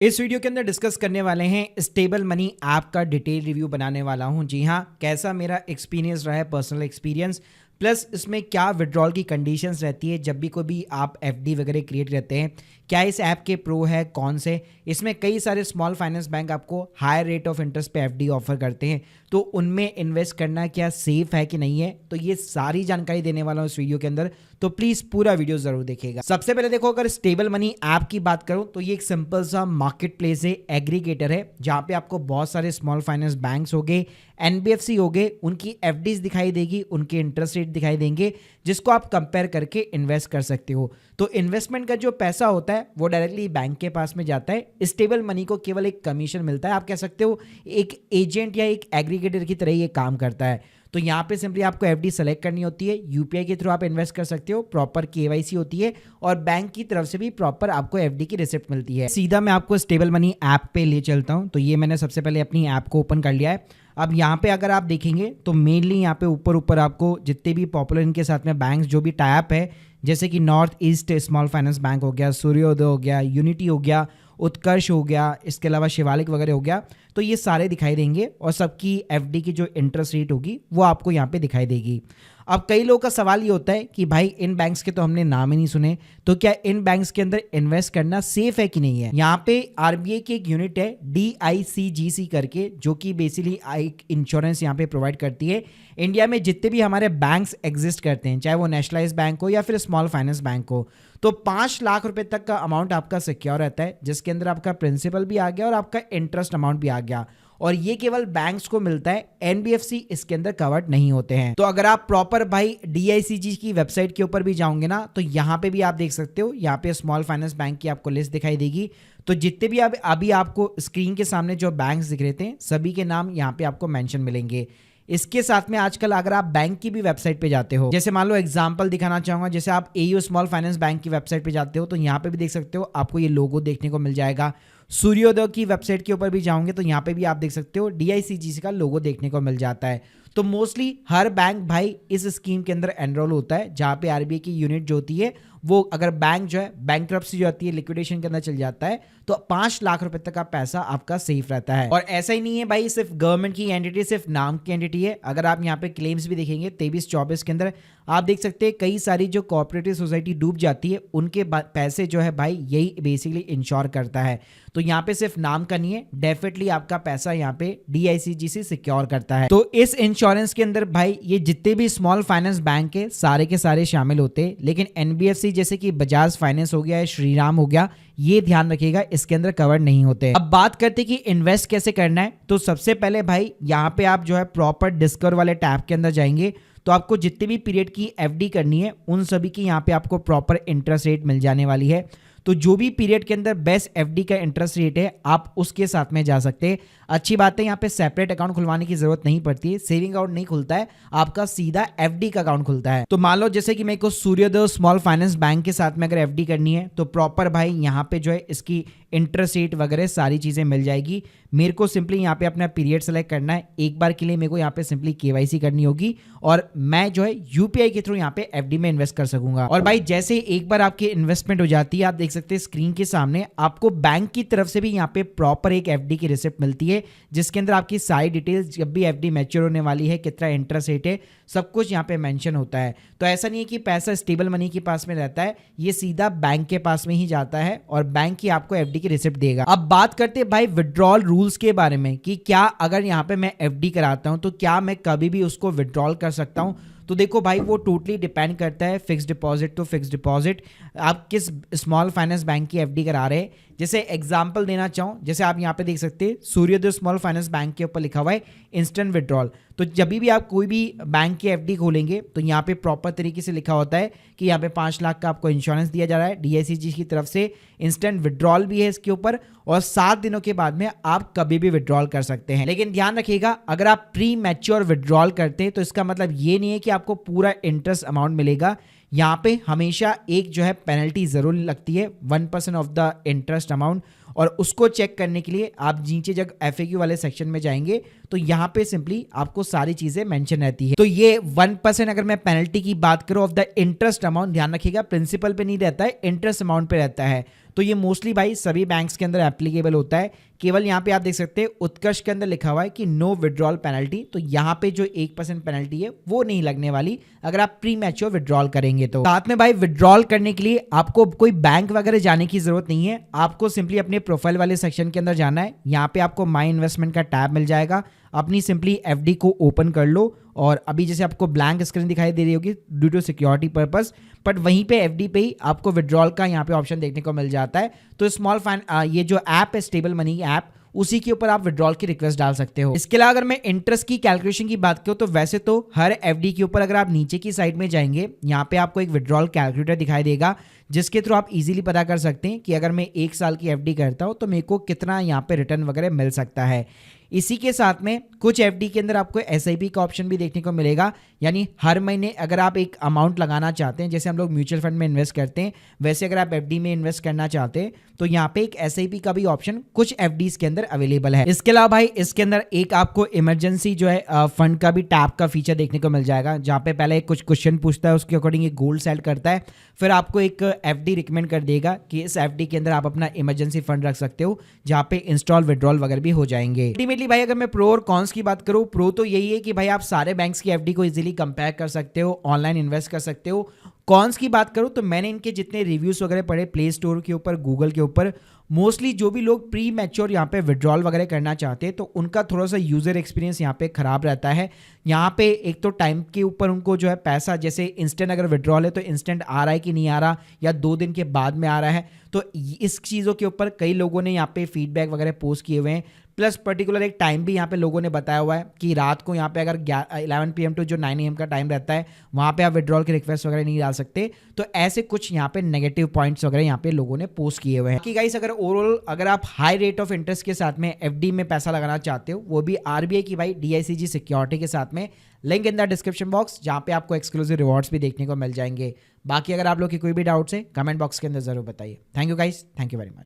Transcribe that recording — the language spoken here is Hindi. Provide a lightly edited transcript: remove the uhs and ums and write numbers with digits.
इस वीडियो के अंदर डिस्कस करने वाले हैं स्टेबल मनी ऐप का डिटेल रिव्यू बनाने वाला हूं। जी हां, कैसा मेरा एक्सपीरियंस रहा है, पर्सनल एक्सपीरियंस, प्लस इसमें क्या विड्रॉल की कंडीशंस रहती है जब भी कोई भी आप एफडी वगैरह क्रिएट करते हैं, क्या इस ऐप के प्रो है, कौन से। इसमें कई सारे स्मॉल फाइनेंस बैंक आपको हाई रेट ऑफ इंटरेस्ट पे एफडी ऑफर करते हैं, तो उनमें इन्वेस्ट करना क्या सेफ है कि नहीं है, तो ये सारी जानकारी देने वाला हूं इस वीडियो के अंदर। तो प्लीज पूरा वीडियो जरूर देखिएगा। सबसे पहले देखो, अगर स्टेबल मनी ऐप की बात करूं तो ये एक सिंपल सा मार्केट प्लेस है, एग्रीगेटर है, जहां पे आपको बहुत सारे स्मॉल फाइनेंस बैंक्स हो गए, एनबीएफसी हो गए, उनकी एफडीज दिखाई देगी, उनके इंटरेस्ट रेट दिखाई देंगे, जिसको आप कंपेयर करके इन्वेस्ट कर सकते हो। तो इन्वेस्टमेंट का जो पैसा होता है वो डायरेक्टली बैंक के पास में जाता है। स्टेबल मनी को केवल एक कमीशन मिलता है। आप कह सकते हो एक एजेंट या एक एग्रीगेटर की तरह ये काम करता है। तो यहाँ पे सिंपली आपको एफडी सेलेक्ट करनी होती है, यूपीआई के थ्रू आप इन्वेस्ट कर सकते हो, प्रॉपर केवाईसी होती है और बैंक की तरफ से भी प्रॉपर आपको एफडी की रिसिप्ट मिलती है। सीधा मैं आपको स्टेबल मनी ऐप पे ले चलता हूँ। तो ये मैंने सबसे पहले अपनी ऐप को ओपन कर लिया है। अब यहाँ पे अगर आप देखेंगे तो मेनली यहाँ पे ऊपर आपको जितने भी पॉपुलर इनके साथ में बैंक्स जो भी टाई अप है, जैसे कि north east small finance bank हो गया, सूर्योदय हो गया, यूनिटी हो गया, उत्कर्ष हो गया, इसके अलावा शिवालिक वगैरह हो गया, तो ये सारे दिखाई देंगे और सबकी एफडी की जो इंटरेस्ट रेट होगी वो आपको यहाँ पे दिखाई देगी। अब कई लोगों का सवाल ये होता है कि भाई इन बैंक्स के तो हमने नाम ही नहीं सुने, तो क्या इन बैंक्स के अंदर इन्वेस्ट करना सेफ है कि नहीं है। यहाँ पे आरबीआई की एक यूनिट है DICGC करके, जो कि बेसिकली एक इंश्योरेंस यहाँ पे प्रोवाइड करती है। इंडिया में जितने भी हमारे बैंक्स एग्जिस्ट करते हैं, चाहे वो नेशनलाइज बैंक हो या फिर स्मॉल फाइनेंस बैंक हो, तो 5 लाख रुपए तक का अमाउंट आपका सिक्योर रहता है, जिसके अंदर आपका प्रिंसिपल भी आ गया और आपका इंटरेस्ट अमाउंट भी आ गया। और ये केवल बैंक्स को मिलता है, एनबीएफसी इसके अंदर कवर्ड नहीं होते हैं। तो अगर आप प्रॉपर भाई DICG की वेबसाइट के ऊपर भी जाओगे ना, तो यहाँ पे भी आप देख सकते हो, यहाँ पे स्मॉल फाइनेंस बैंक की आपको लिस्ट दिखाई देगी। तो जितने भी अभी आपको स्क्रीन के सामने जो बैंक्स दिख रहे थे, सभी के नाम यहाँ पे आपको मेंशन मिलेंगे। इसके साथ में आजकल अगर आप बैंक की भी वेबसाइट पे जाते हो, जैसे मान लो एग्जांपल दिखाना चाहूंगा, जैसे आप AU स्मॉल फाइनेंस बैंक की वेबसाइट पे जाते हो, तो यहाँ पे भी देख सकते हो, आपको ये लोगो देखने को मिल जाएगा। सूर्योदय की वेबसाइट के ऊपर भी जाओगे तो यहाँ पे भी आप देख सकते हो DICGC का लोगो देखने को मिल जाता है। तो मोस्टली हर बैंक भाई इस स्कीम के अंदर एनरोल होता है, जहाँ पे आरबीआई की यूनिट जो होती है वो, अगर बैंक जो है बैंकरप्सी जो आती है, लिक्विडेशन के अंदर चल जाता है, तो 5 लाख रुपए तक का पैसा आपका सेफ रहता है। और ऐसा ही नहीं है भाई सिर्फ गवर्नमेंट की एंटिटी, सिर्फ नाम की एंटिटी है। अगर आप यहाँ पे क्लेम्स भी देखेंगे 23-24 के अंदर, आप देख सकते हैं कई सारी जो कोऑपरेटिव सोसाइटी डूब जाती है, उनके पैसे जो है भाई यही बेसिकली इंश्योर करता है। तो यहाँ पे सिर्फ नाम का नहीं है, डेफिनेटली आपका पैसा यहाँ पे DICGC सिक्योर करता है। तो इस इंश्योरेंस के अंदर भाई ये जितने भी स्मॉल फाइनेंस बैंक है सारे के सारे शामिल होते हैं, लेकिन एनबीएफसी जैसे कि बजाज फाइनेंस हो गया है, श्रीराम हो गया, ये ध्यान रखिएगा इसके अंदर कवर नहीं होते। अब बात करते कि इन्वेस्ट कैसे करना है, तो सबसे पहले भाई यहाँ पे आप जो है प्रॉपर डिस्कवर वाले टैब के अंदर जाएंगे, तो आपको जितने भी पीरियड की एफडी करनी है उन सभी की यहाँ पे आपको प्रॉपर इंटरेस्ट रेट मिल जाने वाली है। तो जो भी पीरियड के अंदर बेस्ट एफडी का इंटरेस्ट रेट है आप उसके साथ में जा सकते हैं। अच्छी बात है, यहाँ पे सेपरेट अकाउंट खुलवाने की जरूरत नहीं पड़ती है, सेविंग अकाउंट नहीं खुलता है, आपका सीधा एफडी का अकाउंट खुलता है। तो मान लो जैसे कि मेरे को सूर्योदय स्मॉल फाइनेंस बैंक के साथ में अगर एफडी करनी है, तो प्रॉपर भाई यहाँ पे जो है इसकी इंटरेस्ट रेट वगैरह सारी चीजें मिल जाएगी। मेरे को सिंपली यहाँ पे अपना पीरियड सेलेक्ट करना है, एक बार के लिए मेरे को यहाँ पे सिंपली केवाईसी करनी होगी और मैं जो है यूपीआई के थ्रू यहाँ पे एफडी में इन्वेस्ट कर सकूंगा। और भाई जैसे एक बार आपकी इन्वेस्टमेंट हो जाती है, आप देख सकते हैं स्क्रीन के सामने आपको बैंक की तरफ से भी यहाँ पे प्रॉपर एक एफडी की रिसिप्ट मिलती है, जिसके अंदर आपकी सारी डिटेल्स, जब भी एफडी मैच्योर होने वाली है, कितना इंटरेस्ट रेट है, सब कुछ यहाँ पे मेंशन होता है। तो ऐसा नहीं है कि पैसा स्टेबल मनी के पास में रहता है, ये सीधा बैंक के पास में ही जाता है और बैंक ही आपको एफडी की रिसिप्ट देगा। अब बात करते हैं भाई विड्रॉल रूल्स के बारे में, कि क्या अगर यहाँ पे मैं एफडी कराता हूं तो क्या मैं कभी भी उसको विड्रॉल कर सकता हूं। तो देखो भाई वो टोटली डिपेंड करता है, फिक्स डिपॉजिट तो फिक्स डिपॉजिट, आप किस स्मॉल फाइनेंस बैंक की एफडी करा रहे हैं। जैसे एग्जांपल देना चाहूँ, जैसे आप यहाँ पे देख सकते हैं सूर्योदय स्मॉल फाइनेंस बैंक के ऊपर लिखा हुआ है इंस्टेंट विड्रॉल। तो जब भी आप कोई भी बैंक की एफडी खोलेंगे तो यहाँ पे प्रॉपर तरीके से लिखा होता है कि यहाँ पे 5 लाख का आपको इंश्योरेंस दिया जा रहा है, DICG की तरफ से इंस्टेंट विड्रॉल भी है इसके ऊपर, और 7 दिनों के बाद में आप कभी भी विड्रॉल कर सकते हैं। लेकिन ध्यान रखिएगा, अगर आप प्री मैच्योर विड्रॉल करते हैं तो इसका मतलब ये नहीं है कि आपको पूरा इंटरेस्ट अमाउंट मिलेगा। यहाँ पे हमेशा एक जो है पेनल्टी जरूर लगती है, 1% ऑफ द इंटरेस्ट अमाउंट, और उसको चेक करने के लिए आप नीचे जब FAQ वाले सेक्शन में जाएंगे तो यहाँ पे सिंपली आपको सारी चीजें मेंशन रहती है। तो ये 1% अगर मैं पेनल्टी की बात करूं ऑफ द इंटरेस्ट अमाउंट, ध्यान रखिएगा प्रिंसिपल पे नहीं रहता है, इंटरेस्ट अमाउंट पे रहता है। तो ये मोस्टली भाई सभी बैंक्स के अंदर एप्लीकेबल होता है। केवल यहाँ पे आप देख सकते हैं उत्कर्ष के अंदर लिखा हुआ है कि नो विड्रॉल पेनल्टी, तो यहाँ पे जो 1% पेनल्टी है वो नहीं लगने वाली अगर आप प्री मैच्योर विड्रॉल करेंगे। तो साथ में भाई विड्रॉल करने के लिए आपको कोई बैंक वगैरह जाने की जरूरत नहीं है, आपको सिंपली अपने प्रोफाइल वाले सेक्शन के अंदर जाना है। यहाँ पे आपको माई इन्वेस्टमेंट का टैब मिल जाएगा, अपनी सिंपली एफडी को ओपन कर लो और अभी जैसे आपको ब्लैंक स्क्रीन दिखाई दे रही होगी due to security purpose, but वहीं पे एफडी पे ही आपको विड्रॉल का यहाँ पे ऑप्शन देखने को मिल जाता है। तो स्मॉल ये जो ऐप है स्टेबल मनी ऐप, उसी के ऊपर आप विड्रॉल की रिक्वेस्ट डाल सकते हो। इसके अलावा अगर मैं इंटरेस्ट की कैलकुलेशन की बात करूं तो वैसे तो हर एफडी के ऊपर अगर आप नीचे की साइड में जाएंगे यहाँ पे आपको एक विड्रॉल कैलकुलेटर दिखाई देगा, जिसके थ्रू आप इजीली पता कर सकते हैं कि अगर मैं 1 साल की एफडी करता हूं तो मेरे को कितना यहाँ पे रिटर्न वगैरह मिल सकता है। इसी के साथ में कुछ एफडी के अंदर आपको एसआईपी का ऑप्शन भी देखने को मिलेगा, यानी हर महीने अगर आप एक अमाउंट लगाना चाहते हैं, जैसे हम लोग म्यूचुअल फंड में इन्वेस्ट करते हैं वैसे अगर आप एफडी में इन्वेस्ट करना चाहते हैं तो यहाँ पे एक एसआईपी का भी ऑप्शन कुछ एफडीज के अंदर अवेलेबल है। इसके अलावा भाई इसके अंदर एक आपको इमरजेंसी जो है फंड का भी टैप का फीचर देखने को मिल जाएगा, जहाँ पे पहले कुछ क्वेश्चन पूछता है, उसके अकॉर्डिंग एक गोल सेट करता है, फिर आपको एक एफडी रिकमेंड कर देगा कि इस एफडी के अंदर आप अपना इमरजेंसी फंड रख सकते हो, जहाँ पे इंस्टॉल विड्रॉल वगैरह भी हो जाएंगे। अल्टीमेटली भाई अगर मैं प्रो और कॉन्स की बात करूं, प्रो तो यही है कि भाई आप सारे बैंक्स की एफडी को इजीली कंपेयर कर सकते हो, ऑनलाइन इन्वेस्ट कर सकते हो। कॉन्स की बात करूं तो मैंने इनके जितने रिव्यूज वगैरह पढ़े प्ले स्टोर के ऊपर, गूगल के ऊपर, मोस्टली जो भी लोग प्री मैच्योर यहाँ पे विड्रॉल वगैरह करना चाहते हैं तो उनका थोड़ा सा यूजर एक्सपीरियंस यहाँ पे खराब रहता है। यहाँ पे एक तो टाइम के ऊपर उनको जो है पैसा, जैसे इंस्टेंट अगर विड्रॉल है तो इंस्टेंट आ रहा है कि नहीं आ रहा, या 2 दिन के बाद में आ रहा है, तो इस चीज़ों के ऊपर कई लोगों ने यहाँ पे फीडबैक वगैरह पोस्ट किए हुए हैं। प्लस पर्टिकुलर एक टाइम भी यहाँ पे लोगों ने बताया हुआ है कि रात को यहाँ पे अगर 11 PM टू जो 9 AM का टाइम रहता है वहाँ पे आप विड्रॉल की रिक्वेस्ट वगैरह नहीं डाल सकते। तो ऐसे कुछ यहाँ पे नेगेटिव पॉइंट्स वगैरह यहाँ पे लोगों ने पोस्ट किए हुए हैं कि गाइस अगर ओवरऑल अगर आप हाई रेट ऑफ इंटरेस्ट के साथ में एफडी में पैसा लगाना चाहते हो, वो भी आरबीआई की भाई DICG सिक्योरिटी के साथ में, link in the description box, जहाँ पे आपको एक्सक्लूसिव रिवॉर्ड्स भी देखने को मिल जाएंगे। बाकी अगर आप लोग की कोई भी डाउट्स है कमेंट बॉक्स के अंदर जरूर बताइए। Thank you guys, thank you very much.